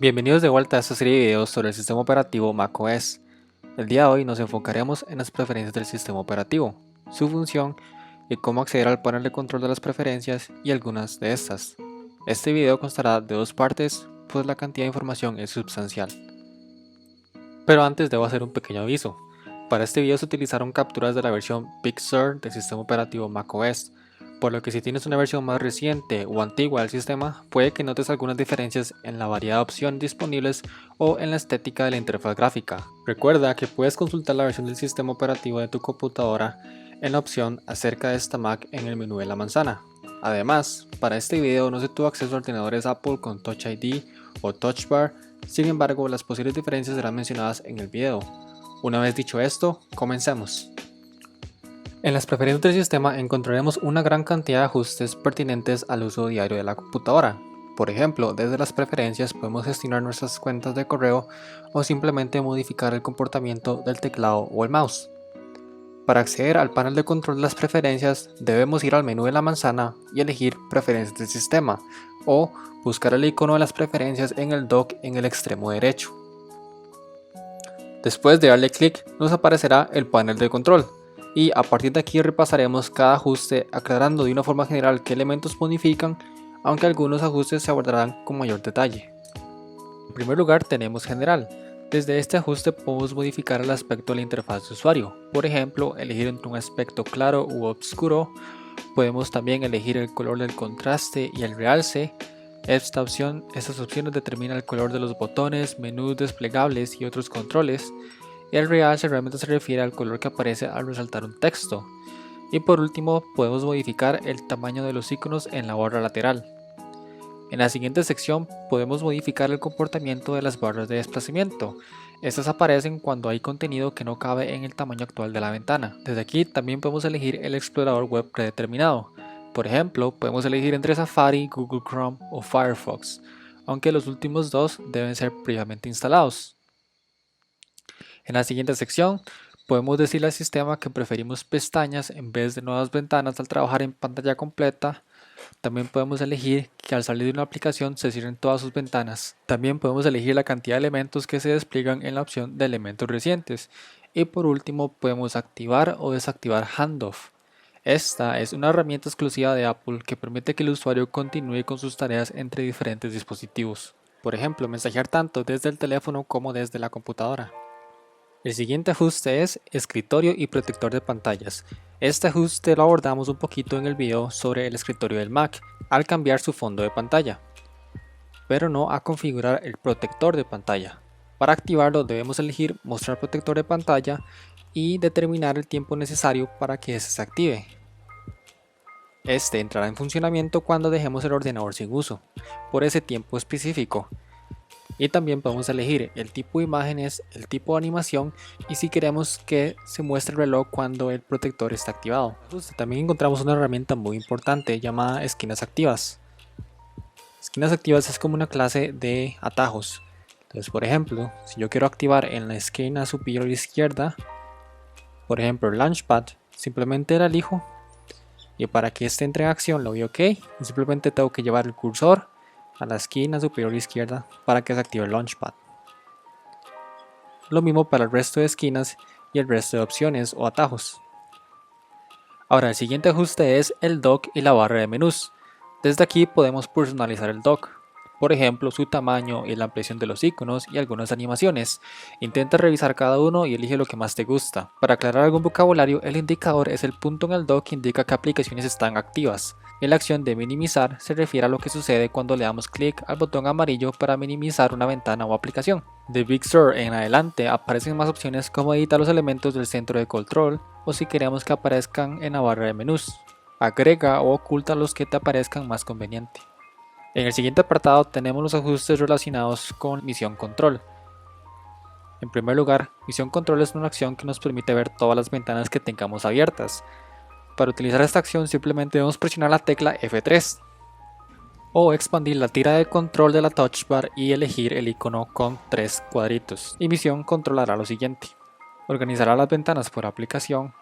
Bienvenidos de vuelta a esta serie de videos sobre el sistema operativo macOS. El día de hoy nos enfocaremos en las preferencias del sistema operativo, su función y cómo acceder al panel de control de las preferencias y algunas de estas. Este video constará de dos partes, pues la cantidad de información es sustancial. Pero antes debo hacer un pequeño aviso. Para este video se utilizaron capturas de la versión Big Sur del sistema operativo macOS, por lo que si tienes una versión más reciente o antigua del sistema, puede que notes algunas diferencias en la variedad de opciones disponibles o en la estética de la interfaz gráfica. Recuerda que puedes consultar la versión del sistema operativo de tu computadora en la opción acerca de esta Mac en el menú de la manzana. Además, para este video no se tuvo acceso a ordenadores Apple con Touch ID o Touch Bar, sin embargo las posibles diferencias serán mencionadas en el video. Una vez dicho esto, comencemos. En las preferencias del sistema encontraremos una gran cantidad de ajustes pertinentes al uso diario de la computadora. Por ejemplo, desde las preferencias podemos gestionar nuestras cuentas de correo o simplemente modificar el comportamiento del teclado o el mouse. Para acceder al panel de control de las preferencias, debemos ir al menú de la manzana y elegir Preferencias del sistema, o buscar el icono de las preferencias en el dock en el extremo derecho. Después de darle clic, nos aparecerá el panel de control, y a partir de aquí repasaremos cada ajuste aclarando de una forma general qué elementos modifican, aunque algunos ajustes se abordarán con mayor detalle. En primer lugar tenemos General. Desde este ajuste podemos modificar el aspecto de la interfaz de usuario, por ejemplo, elegir entre un aspecto claro u oscuro. Podemos también elegir el color del contraste y el realce. Estas opciones determinan el color de los botones, menús desplegables y otros controles. El realce realmente se refiere al color que aparece al resaltar un texto. Y por último, podemos modificar el tamaño de los iconos en la barra lateral. En la siguiente sección podemos modificar el comportamiento de las barras de desplazamiento. Estas aparecen cuando hay contenido que no cabe en el tamaño actual de la ventana. Desde aquí también podemos elegir el explorador web predeterminado. Por ejemplo, podemos elegir entre Safari, Google Chrome o Firefox, aunque los últimos dos deben ser previamente instalados. En la siguiente sección podemos decirle al sistema que preferimos pestañas en vez de nuevas ventanas al trabajar en pantalla completa. También podemos elegir que al salir de una aplicación se cierren todas sus ventanas. También podemos elegir la cantidad de elementos que se despliegan en la opción de elementos recientes. Y por último podemos activar o desactivar Handoff. Esta es una herramienta exclusiva de Apple que permite que el usuario continúe con sus tareas entre diferentes dispositivos. Por ejemplo, mensajear tanto desde el teléfono como desde la computadora. El siguiente ajuste es escritorio y protector de pantallas. Este ajuste lo abordamos un poquito en el video sobre el escritorio del Mac al cambiar su fondo de pantalla, pero no a configurar el protector de pantalla. Para activarlo debemos elegir mostrar protector de pantalla y determinar el tiempo necesario para que se active. Este entrará en funcionamiento cuando dejemos el ordenador sin uso, por ese tiempo específico. Y también podemos elegir el tipo de imágenes, el tipo de animación y si queremos que se muestre el reloj cuando el protector está activado. También encontramos una herramienta muy importante llamada esquinas activas. Esquinas activas es como una clase de atajos. Entonces, por ejemplo, si yo quiero activar en la esquina superior izquierda, por ejemplo, el Launchpad, simplemente la elijo y para que este entre en acción le doy OK y simplemente tengo que llevar el cursor a la esquina superior izquierda para que se active el Launchpad. Lo mismo para el resto de esquinas y el resto de opciones o atajos. Ahora el siguiente ajuste es el dock y la barra de menús. Desde aquí podemos personalizar el dock. Por ejemplo, su tamaño y la ampliación de los iconos y algunas animaciones. Intenta revisar cada uno y elige lo que más te gusta. Para aclarar algún vocabulario, el indicador es el punto en el dock que indica qué aplicaciones están activas. Y la acción de minimizar se refiere a lo que sucede cuando le damos clic al botón amarillo para minimizar una ventana o aplicación. De Big Sur en adelante aparecen más opciones como editar los elementos del centro de control o si queremos que aparezcan en la barra de menús. Agrega o oculta los que te aparezcan más conveniente. En el siguiente apartado tenemos los ajustes relacionados con Misión Control. En primer lugar, Misión Control es una acción que nos permite ver todas las ventanas que tengamos abiertas. Para utilizar esta acción simplemente debemos presionar la tecla F3 o expandir la tira de control de la touch bar y elegir el icono con 3 cuadritos. Y Misión Control hará lo siguiente: organizará las ventanas por aplicación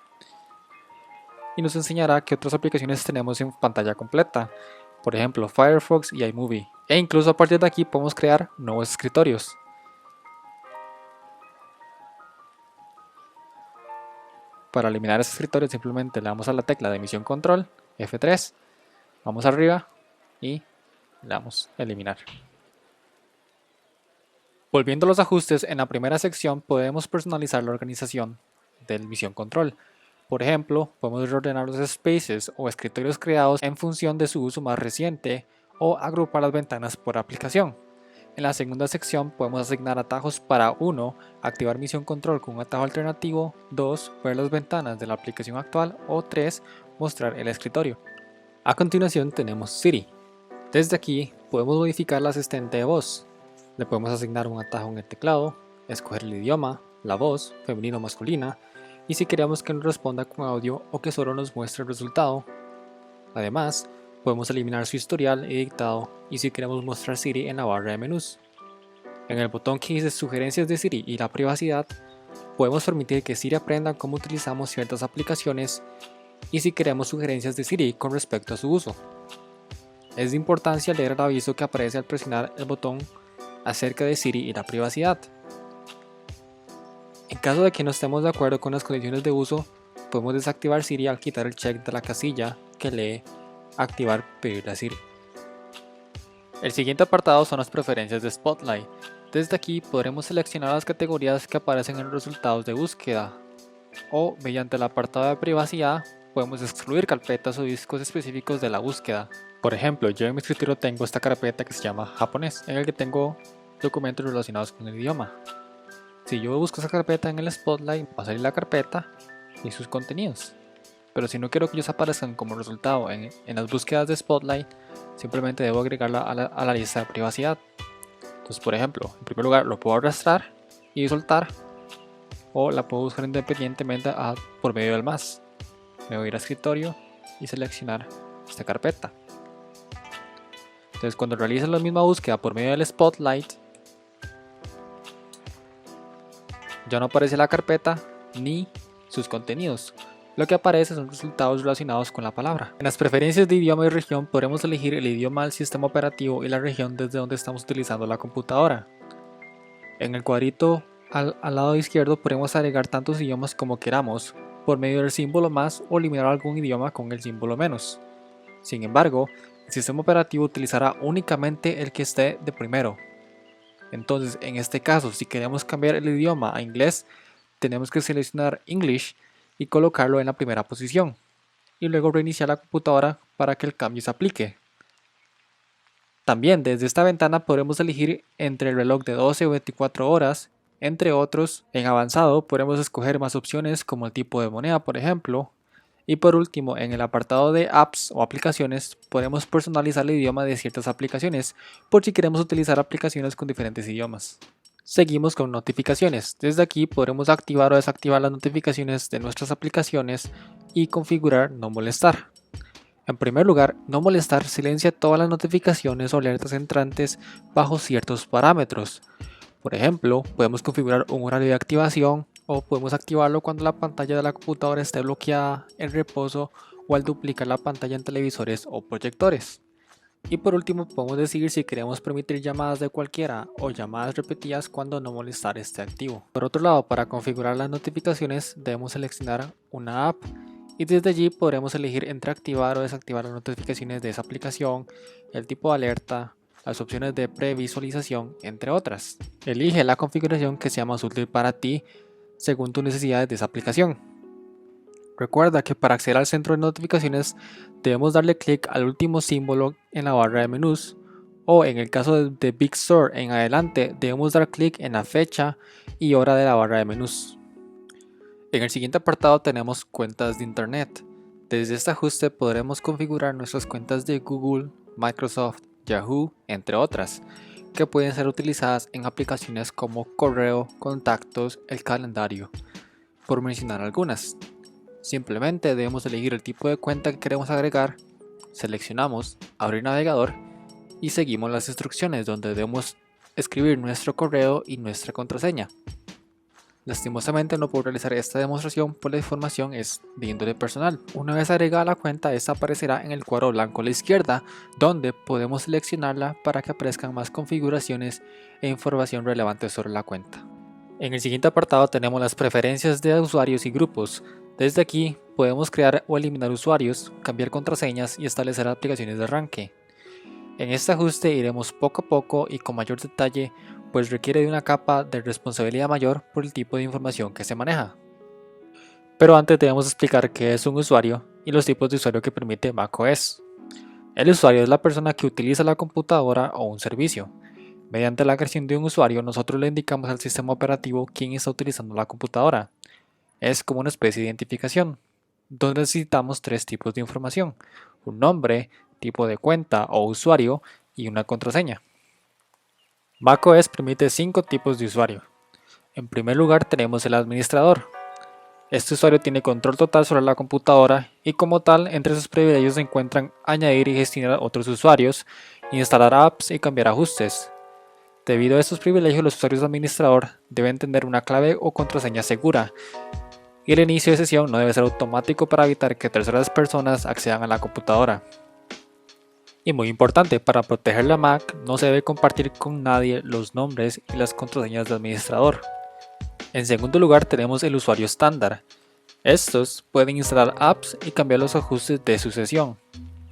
y nos enseñará qué otras aplicaciones tenemos en pantalla completa. por ejemplo Firefox y iMovie, e incluso a partir de aquí podemos crear nuevos escritorios. Para eliminar ese escritorio simplemente le damos a la tecla de emisión control, F3, vamos arriba y le damos eliminar. Volviendo a los ajustes, en la primera sección podemos personalizar la organización del Mission Control. Por ejemplo, podemos reordenar los spaces o escritorios creados en función de su uso más reciente o agrupar las ventanas por aplicación. En la segunda sección podemos asignar atajos para 1. Activar Mission Control con un atajo alternativo, 2. Ver las ventanas de la aplicación actual o 3. Mostrar el escritorio. A continuación tenemos Siri. Desde aquí podemos modificar la asistente de voz. Le podemos asignar un atajo en el teclado, escoger el idioma, la voz, femenina o masculina, y si queremos que nos responda con audio o que solo nos muestre el resultado. Además, podemos eliminar su historial y dictado y si queremos mostrar Siri en la barra de menús. En el botón que dice Sugerencias de Siri y la privacidad, podemos permitir que Siri aprenda cómo utilizamos ciertas aplicaciones y si queremos sugerencias de Siri con respecto a su uso. Es de importancia leer el aviso que aparece al presionar el botón acerca de Siri y la privacidad. En caso de que no estemos de acuerdo con las condiciones de uso, podemos desactivar Siri al quitar el check de la casilla que lee Activar pedirle a Siri. El siguiente apartado son las preferencias de Spotlight. Desde aquí podremos seleccionar las categorías que aparecen en los resultados de búsqueda, o mediante el apartado de privacidad podemos excluir carpetas o discos específicos de la búsqueda. Por ejemplo, yo en mi escritorio tengo esta carpeta que se llama japonés, en el que tengo documentos relacionados con el idioma. Si yo busco esa carpeta en el Spotlight, va a salir la carpeta y sus contenidos. Pero si no quiero que ellos aparezcan como resultado en las búsquedas de Spotlight, simplemente debo agregarla a la lista de privacidad. Entonces, por ejemplo, en primer lugar lo puedo arrastrar y soltar, o la puedo buscar independientemente por medio del más. Me voy a ir a escritorio y seleccionar esta carpeta. Entonces, cuando realice la misma búsqueda por medio del Spotlight, ya no aparece la carpeta ni sus contenidos. Lo que aparece son resultados relacionados con la palabra. En las preferencias de idioma y región podremos elegir el idioma del sistema operativo y la región desde donde estamos utilizando la computadora. En el cuadrito al lado izquierdo podremos agregar tantos idiomas como queramos por medio del símbolo más o eliminar algún idioma con el símbolo menos. Sin embargo, el sistema operativo utilizará únicamente el que esté de primero. Entonces, en este caso, si queremos cambiar el idioma a inglés, tenemos que seleccionar English y colocarlo en la primera posición, y luego reiniciar la computadora para que el cambio se aplique. También desde esta ventana podremos elegir entre el reloj de 12 o 24 horas, entre otros. En avanzado podremos escoger más opciones como el tipo de moneda, por ejemplo. Y por último, en el apartado de apps o aplicaciones, podemos personalizar el idioma de ciertas aplicaciones por si queremos utilizar aplicaciones con diferentes idiomas. Seguimos con notificaciones. Desde aquí podremos activar o desactivar las notificaciones de nuestras aplicaciones y configurar no molestar. En primer lugar, no molestar silencia todas las notificaciones o alertas entrantes bajo ciertos parámetros. Por ejemplo, podemos configurar un horario de activación o podemos activarlo cuando la pantalla de la computadora esté bloqueada, en reposo o al duplicar la pantalla en televisores o proyectores. Y por último, podemos decidir si queremos permitir llamadas de cualquiera o llamadas repetidas cuando no molestar esté activo. Por otro lado, para configurar las notificaciones debemos seleccionar una app y desde allí podremos elegir entre activar o desactivar las notificaciones de esa aplicación, el tipo de alerta, las opciones de previsualización, entre otras. Elige la configuración que sea más útil para ti según tus necesidades de esa aplicación. Recuerda que para acceder al centro de notificaciones debemos darle clic al último símbolo en la barra de menús, o en el caso de Big Sur en adelante debemos dar clic en la fecha y hora de la barra de menús. En el siguiente apartado tenemos cuentas de internet. Desde este ajuste podremos configurar nuestras cuentas de Google, Microsoft, Yahoo, entre otras, que pueden ser utilizadas en aplicaciones como correo, contactos, el calendario, por mencionar algunas. Simplemente debemos elegir el tipo de cuenta que queremos agregar, seleccionamos abrir navegador y seguimos las instrucciones donde debemos escribir nuestro correo y nuestra contraseña. Lastimosamente no puedo realizar esta demostración pues la información es de índole personal. Una vez agregada la cuenta, esta aparecerá en el cuadro blanco a la izquierda, donde podemos seleccionarla para que aparezcan más configuraciones e información relevante sobre la cuenta. En el siguiente apartado tenemos las preferencias de usuarios y grupos. Desde aquí podemos crear o eliminar usuarios, cambiar contraseñas y establecer aplicaciones de arranque. En este ajuste iremos poco a poco y con mayor detalle, pues requiere de una capa de responsabilidad mayor por el tipo de información que se maneja. Pero antes debemos explicar qué es un usuario y los tipos de usuario que permite macOS. El usuario es la persona que utiliza la computadora o un servicio. Mediante la creación de un usuario, nosotros le indicamos al sistema operativo quién está utilizando la computadora. Es como una especie de identificación, donde necesitamos tres tipos de información: un nombre, tipo de cuenta o usuario y una contraseña. macOS permite 5 tipos de usuario. En primer lugar tenemos el administrador. Este usuario tiene control total sobre la computadora y como tal entre sus privilegios se encuentran añadir y gestionar otros usuarios, instalar apps y cambiar ajustes. Debido a estos privilegios, los usuarios de administrador deben tener una clave o contraseña segura y el inicio de sesión no debe ser automático para evitar que terceras personas accedan a la computadora. Y muy importante, para proteger la Mac no se debe compartir con nadie los nombres y las contraseñas de administrador. En segundo lugar tenemos el usuario estándar. Estos pueden instalar apps y cambiar los ajustes de su sesión.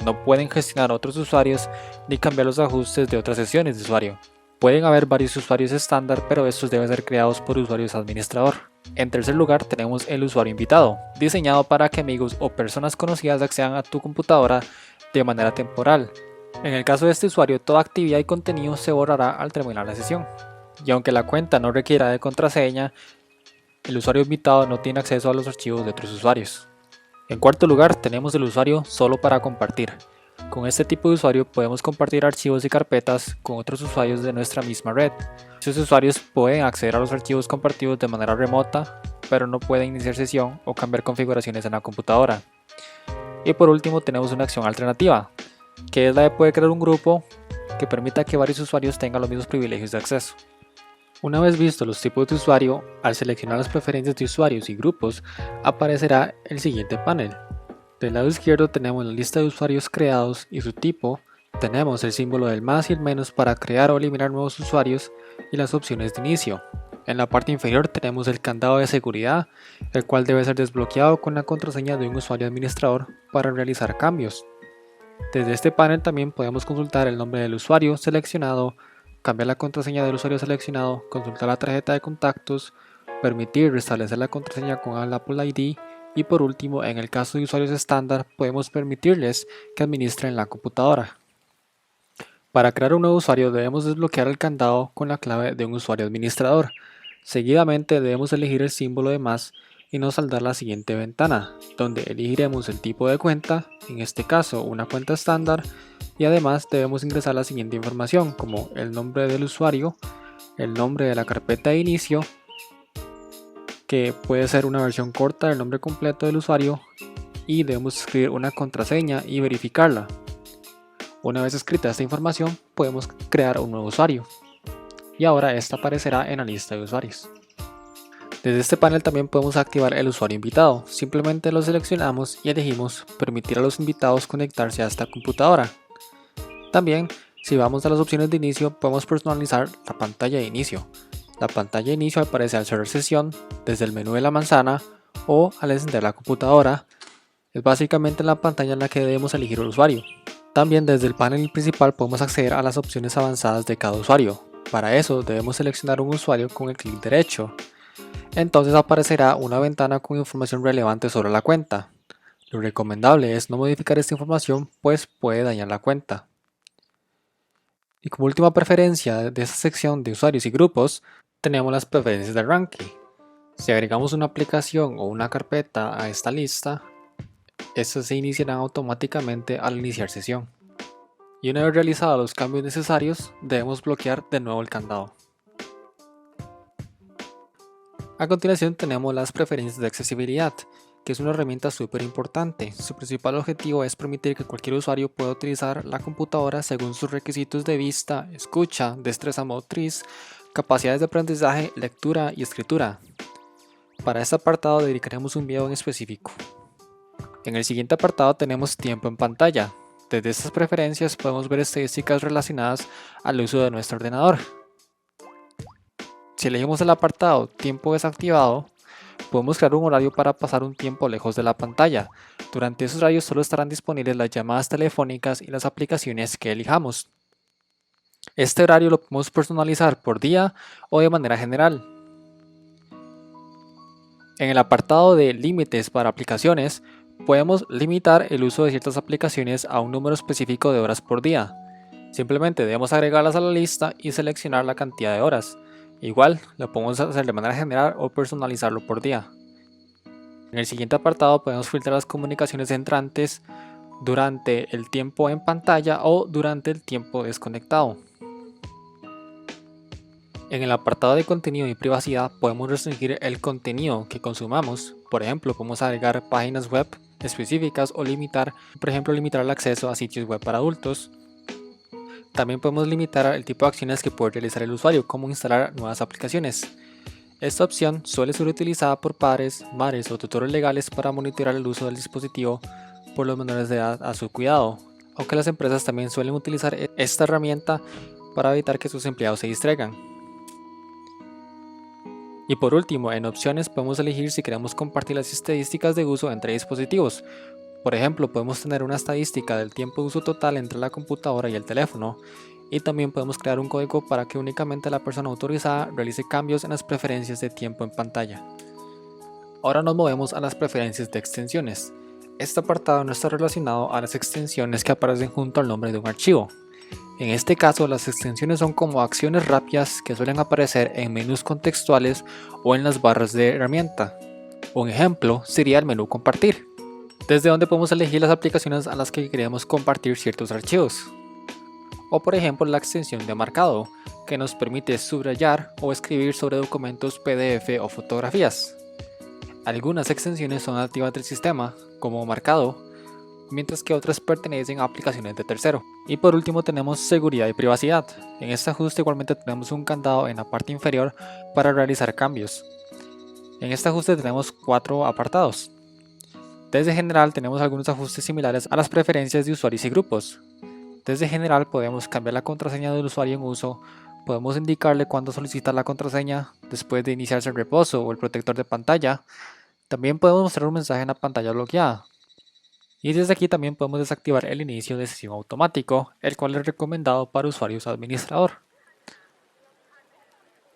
No pueden gestionar otros usuarios ni cambiar los ajustes de otras sesiones de usuario. Pueden haber varios usuarios estándar, pero estos deben ser creados por usuarios administrador. En tercer lugar tenemos el usuario invitado, diseñado para que amigos o personas conocidas accedan a tu computadora de manera temporal. En el caso de este usuario, toda actividad y contenido se borrará al terminar la sesión. Y aunque la cuenta no requiera de contraseña, el usuario invitado no tiene acceso a los archivos de otros usuarios. En cuarto lugar tenemos el usuario solo para compartir. Con este tipo de usuario podemos compartir archivos y carpetas con otros usuarios de nuestra misma red. Estos usuarios pueden acceder a los archivos compartidos de manera remota, pero no pueden iniciar sesión o cambiar configuraciones en la computadora. Y por último tenemos una acción alternativa, que es la de poder crear un grupo que permita que varios usuarios tengan los mismos privilegios de acceso. Una vez vistos los tipos de usuario, al seleccionar las preferencias de usuarios y grupos, aparecerá el siguiente panel. Del lado izquierdo tenemos la lista de usuarios creados y su tipo, tenemos el símbolo del más y el menos para crear o eliminar nuevos usuarios y las opciones de inicio. En la parte inferior tenemos el candado de seguridad, el cual debe ser desbloqueado con la contraseña de un usuario administrador para realizar cambios. Desde este panel también podemos consultar el nombre del usuario seleccionado, cambiar la contraseña del usuario seleccionado, consultar la tarjeta de contactos, permitir restablecer la contraseña con el Apple ID y por último, en el caso de usuarios estándar, podemos permitirles que administren la computadora. Para crear un nuevo usuario debemos desbloquear el candado con la clave de un usuario administrador. Seguidamente debemos elegir el símbolo de más y nos saldrá la siguiente ventana, donde elegiremos el tipo de cuenta, en este caso una cuenta estándar, y además debemos ingresar la siguiente información como el nombre del usuario, el nombre de la carpeta de inicio, que puede ser una versión corta del nombre completo del usuario, y debemos escribir una contraseña y verificarla. Una vez escrita esta información podemos crear un nuevo usuario y ahora esta aparecerá en la lista de usuarios. Desde este panel también podemos activar el usuario invitado, simplemente lo seleccionamos y elegimos permitir a los invitados conectarse a esta computadora. También, si vamos a las opciones de inicio, podemos personalizar la pantalla de inicio. La pantalla de inicio aparece al cerrar sesión, desde el menú de la manzana o al encender la computadora. Es básicamente la pantalla en la que debemos elegir el usuario. También desde el panel principal podemos acceder a las opciones avanzadas de cada usuario. Para eso debemos seleccionar un usuario con el clic derecho. Entonces aparecerá una ventana con información relevante sobre la cuenta. Lo recomendable es no modificar esta información pues puede dañar la cuenta. Y como última preferencia de esta sección de usuarios y grupos, tenemos las preferencias de arranque. Si agregamos una aplicación o una carpeta a esta lista, estas se iniciarán automáticamente al iniciar sesión. Y una vez realizados los cambios necesarios, debemos bloquear de nuevo el candado. A continuación tenemos las preferencias de accesibilidad, que es una herramienta súper importante. Su principal objetivo es permitir que cualquier usuario pueda utilizar la computadora según sus requisitos de vista, escucha, destreza motriz, capacidades de aprendizaje, lectura y escritura. Para este apartado dedicaremos un video en específico. En el siguiente apartado tenemos tiempo en pantalla. Desde estas preferencias podemos ver estadísticas relacionadas al uso de nuestro ordenador. Si elegimos el apartado tiempo desactivado, podemos crear un horario para pasar un tiempo lejos de la pantalla. Durante esos horarios solo estarán disponibles las llamadas telefónicas y las aplicaciones que elijamos. Este horario lo podemos personalizar por día o de manera general. En el apartado de límites para aplicaciones, podemos limitar el uso de ciertas aplicaciones a un número específico de horas por día. Simplemente debemos agregarlas a la lista y seleccionar la cantidad de horas. Igual, lo podemos hacer de manera general o personalizarlo por día. En el siguiente apartado podemos filtrar las comunicaciones entrantes durante el tiempo en pantalla o durante el tiempo desconectado. En el apartado de contenido y privacidad podemos restringir el contenido que consumamos. Por ejemplo, podemos agregar páginas web específicas o limitar el acceso a sitios web para adultos. También podemos limitar el tipo de acciones que puede realizar el usuario, como instalar nuevas aplicaciones. Esta opción suele ser utilizada por padres, madres o tutores legales para monitorear el uso del dispositivo por los menores de edad a su cuidado, aunque las empresas también suelen utilizar esta herramienta para evitar que sus empleados se distraigan. Y por último, en opciones podemos elegir si queremos compartir las estadísticas de uso entre dispositivos. Por ejemplo, podemos tener una estadística del tiempo de uso total entre la computadora y el teléfono, y también podemos crear un código para que únicamente la persona autorizada realice cambios en las preferencias de tiempo en pantalla. Ahora nos movemos a las preferencias de extensiones. Este apartado no está relacionado a las extensiones que aparecen junto al nombre de un archivo. En este caso, las extensiones son como acciones rápidas que suelen aparecer en menús contextuales o en las barras de herramienta. Un ejemplo sería el menú compartir, desde donde podemos elegir las aplicaciones a las que queremos compartir ciertos archivos. O por ejemplo la extensión de marcado, que nos permite subrayar o escribir sobre documentos PDF o fotografías. Algunas extensiones son nativas del sistema, como marcado, mientras que otras pertenecen a aplicaciones de tercero. Y por último tenemos seguridad y privacidad. En este ajuste igualmente tenemos un candado en la parte inferior para realizar cambios. En este ajuste tenemos 4 apartados. Desde general tenemos algunos ajustes similares a las preferencias de usuarios y grupos. Desde general podemos cambiar la contraseña del usuario en uso, podemos indicarle cuándo solicitar la contraseña después de iniciarse el reposo o el protector de pantalla. También podemos mostrar un mensaje en la pantalla bloqueada. Y desde aquí también podemos desactivar el inicio de sesión automático, el cual es recomendado para usuarios administrador.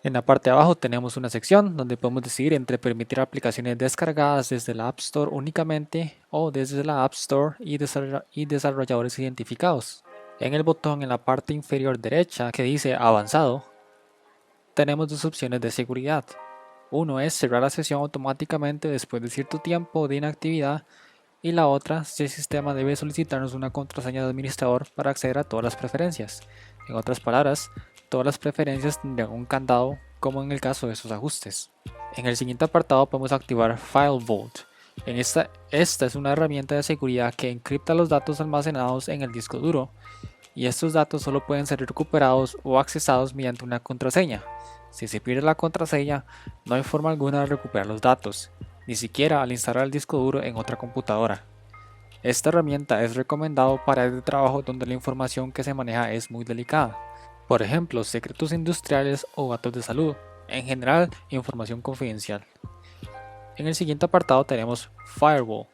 En la parte de abajo tenemos una sección donde podemos decidir entre permitir aplicaciones descargadas desde la App Store únicamente o desde la App Store y desarrolladores identificados. En el botón en la parte inferior derecha que dice avanzado, tenemos 2 opciones de seguridad. Uno es cerrar la sesión automáticamente después de cierto tiempo de inactividad, y la otra si el sistema debe solicitarnos una contraseña de administrador para acceder a todas las preferencias. En otras palabras, todas las preferencias tendrán un candado, como en el caso de esos ajustes. En el siguiente apartado podemos activar File Vault. Esta es una herramienta de seguridad que encripta los datos almacenados en el disco duro, y estos datos solo pueden ser recuperados o accesados mediante una contraseña. Si se pierde la contraseña, no hay forma alguna de recuperar los datos, ni siquiera al instalar el disco duro en otra computadora. Esta herramienta es recomendado para áreas de trabajo donde la información que se maneja es muy delicada. Por ejemplo, secretos industriales o datos de salud, en general información confidencial. En el siguiente apartado tenemos Firewall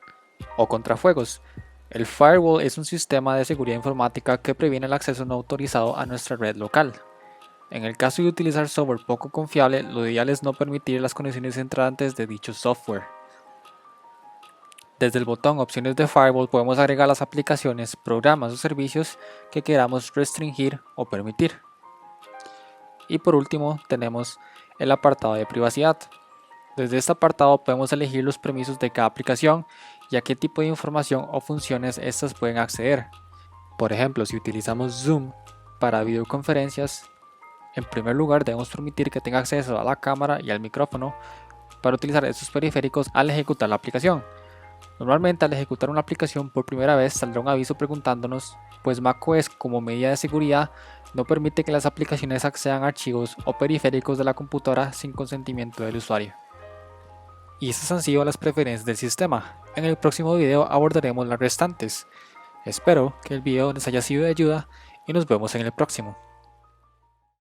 o contrafuegos. El firewall es un sistema de seguridad informática que previene el acceso no autorizado a nuestra red local. En el caso de utilizar software poco confiable, lo ideal es no permitir las conexiones entrantes de dicho software. Desde el botón Opciones de Firewall podemos agregar las aplicaciones, programas o servicios que queramos restringir o permitir. Y por último tenemos el apartado de privacidad. Desde este apartado podemos elegir los permisos de cada aplicación y a qué tipo de información o funciones estas pueden acceder. Por ejemplo, si utilizamos Zoom para videoconferencias, en primer lugar debemos permitir que tenga acceso a la cámara y al micrófono para utilizar estos periféricos al ejecutar la aplicación. Normalmente al ejecutar una aplicación por primera vez saldrá un aviso preguntándonos, pues macOS como medida de seguridad no permite que las aplicaciones accedan a archivos o periféricos de la computadora sin consentimiento del usuario. Y estas han sido las preferencias del sistema. En el próximo video abordaremos las restantes. Espero que el video les haya sido de ayuda y nos vemos en el próximo.